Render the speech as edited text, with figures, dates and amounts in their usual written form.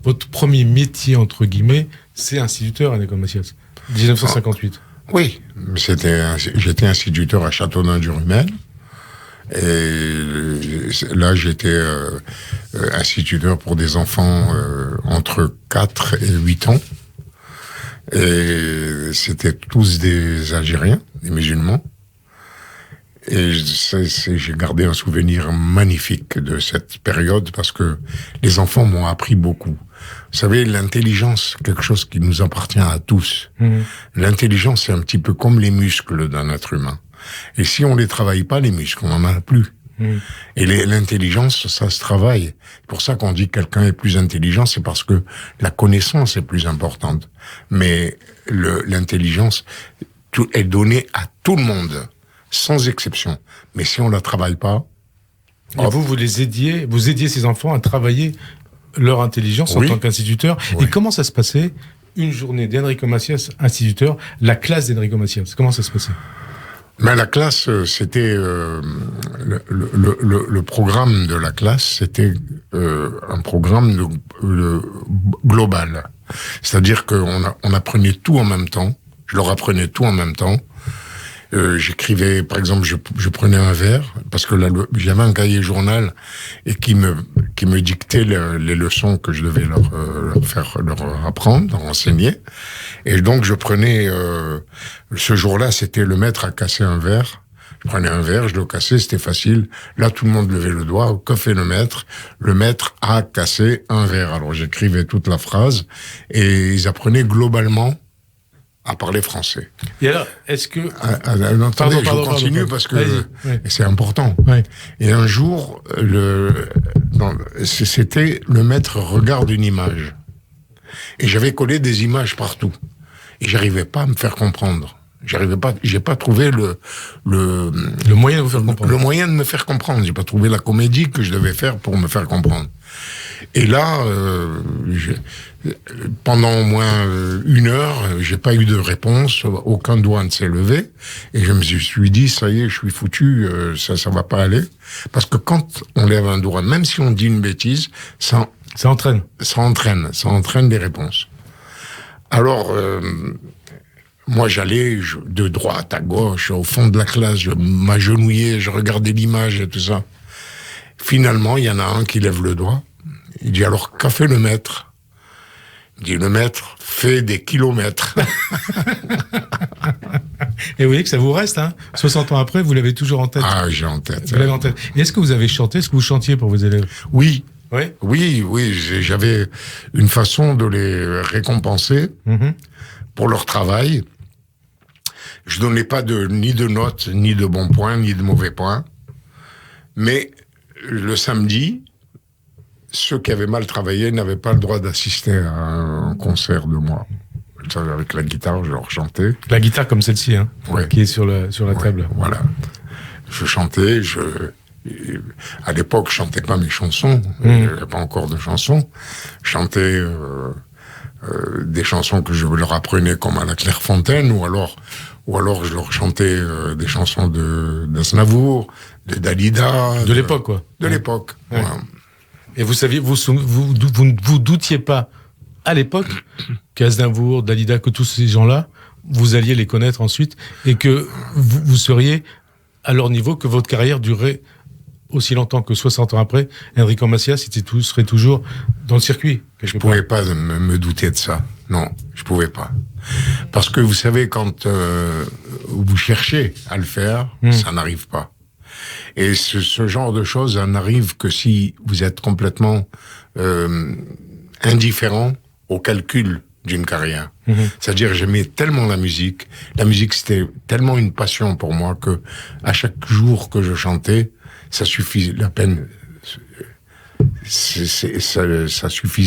votre premier métier, entre guillemets, c'est instituteur à l'école Massias, 1958. Oui, j'étais instituteur à Châteaudun-du-Rumel. Et là, j'étais instituteur pour des enfants entre 4 et 8 ans. Et c'était tous des Algériens, des musulmans. Et j'ai gardé un souvenir magnifique de cette période parce que les enfants m'ont appris beaucoup. Vous savez, l'intelligence, quelque chose qui nous appartient à tous. L'intelligence, c'est un petit peu comme les muscles d'un être humain. Et si on les travaille pas, les muscles, on n'en a plus. Et l'intelligence, ça se travaille. C'est pour ça qu'on dit que quelqu'un est plus intelligent, c'est parce que la connaissance est plus importante. Mais l'intelligence est donnée à tout le monde, sans exception. Mais si on la travaille pas... Et vous aidiez ces enfants à travailler leur intelligence en tant qu'instituteur. Oui. Et comment ça se passait, une journée d'Enrico Macias, instituteur, la classe d'Enrico Macias? Comment ça se passait? Mais la classe, c'était le programme de la classe, c'était un programme global. C'est-à-dire qu'on apprenait tout en même temps. Je leur apprenais tout en même temps. J'écrivais, par exemple, je prenais un verre parce que j'avais un cahier journal et qui me dictait les leçons que je devais leur apprendre, leur enseigner. Et donc je prenais ce jour-là, c'était le maître a cassé un verre. Je prenais un verre, je le cassais, c'était facile. Là, tout le monde levait le doigt. Que fait le maître? Le maître a cassé un verre. Alors j'écrivais toute la phrase et ils apprenaient globalement à parler français. Et alors, est-ce que... Attendez, je continue parce que c'est important. Ouais. Et un jour, c'était le maître regarde une image. Et j'avais collé des images partout. Et j'arrivais pas à me faire comprendre. J'ai pas trouvé le moyen de vous faire comprendre. Le moyen de me faire comprendre. J'ai pas trouvé la comédie que je devais faire pour me faire comprendre. Et là, pendant au moins 1 heure, j'ai pas eu de réponse, aucun doigt ne s'est levé, et je me suis dit, ça y est, je suis foutu, ça va pas aller. Parce que quand on lève un doigt, même si on dit une bêtise, ça entraîne des réponses. Alors, moi, j'allais de droite à gauche, au fond de la classe, je m'agenouillais, je regardais l'image et tout ça. Finalement, il y en a un qui lève le doigt. Il dit, alors, qu'a fait le maître? Il dit, le maître fait des kilomètres. Et vous voyez que ça vous reste, hein? 60 ans après, vous l'avez toujours en tête. Ah, j'ai en tête. Vous l'avez en tête. Et est-ce que vous avez chanté? Est-ce que vous chantiez pour vos élèves? Oui. Oui? Oui. J'avais une façon de les récompenser pour leur travail. Je donnais pas ni de notes, ni de bons points, ni de mauvais points. Mais le samedi, ceux qui avaient mal travaillé n'avaient pas le droit d'assister à un concert de moi. Avec la guitare, je leur chantais. La guitare comme celle-ci, hein, qui est sur la table. Voilà. Je chantais, à l'époque, je chantais pas mes chansons. Il n'y avait pas encore de chansons. Je chantais des chansons que je leur apprenais comme à la Clairefontaine, ou alors je leur chantais des chansons d'Aznavour, de Dalida. De l'époque, quoi. De l'époque, ouais. Et vous saviez, vous doutiez pas, à l'époque, qu'Aznavour, Dalida, que tous ces gens-là, vous alliez les connaître ensuite, et que vous seriez à leur niveau, que votre carrière durerait aussi longtemps que 60 ans après, Enrico Macias serait toujours dans le circuit. Je pouvais pas me douter de ça. Non, je pouvais pas. Parce que vous savez, quand vous cherchez à le faire, ça n'arrive pas. Et ce genre de choses, ça n'arrive que si vous êtes complètement indifférent au calcul d'une carrière. C'est-à-dire, j'aimais tellement la musique. La musique, c'était tellement une passion pour moi que à chaque jour que je chantais, ça suffisait la peine. Ça suffisait.